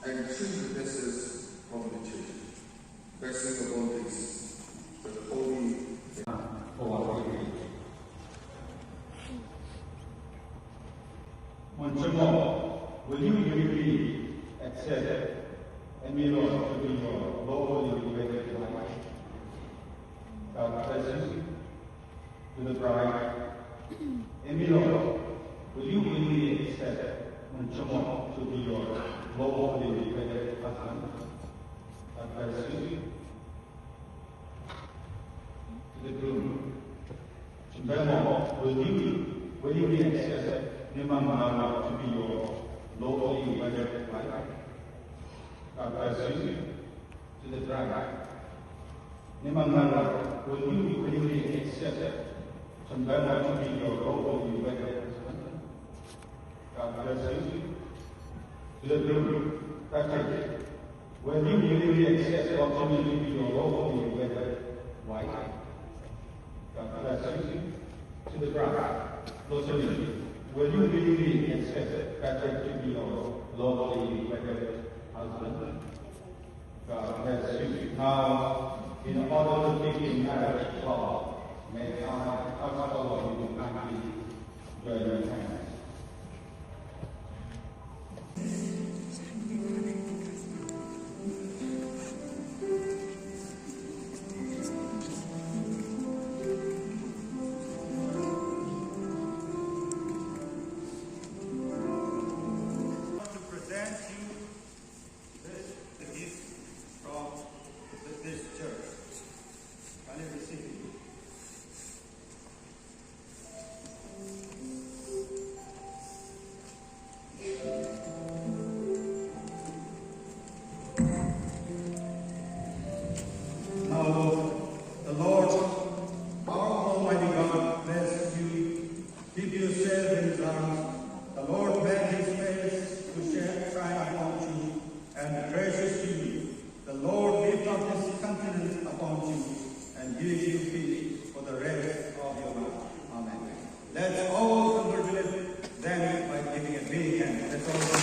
and choose the vessels of the church. Blessing upon this, the holy Monchamo, will you really accept and be Lord to be your Lord in your life? God bless you to the bride. And be Lord, will you really accept Monchamo to be your Lord in your husband? God bless you to the groom. Monchamo, will you really accept Nimamana to be your lawfully wedded wife? God bless you to the bride. Nimamana, will you willingly accept Sambana to be your lawfully wedded husband? God bless you to the groom. Patrick, will you willingly accept ultimately to be your lawfully wedded wife? God bless you to the bride. Rosalie, will you really accept Patrick to be your lawfully wedded husband? God bless you. Now, in order to take in marriage law, may I ask all of you to kindly join your hands. Let's all congratulate them by giving a big hand. Let's all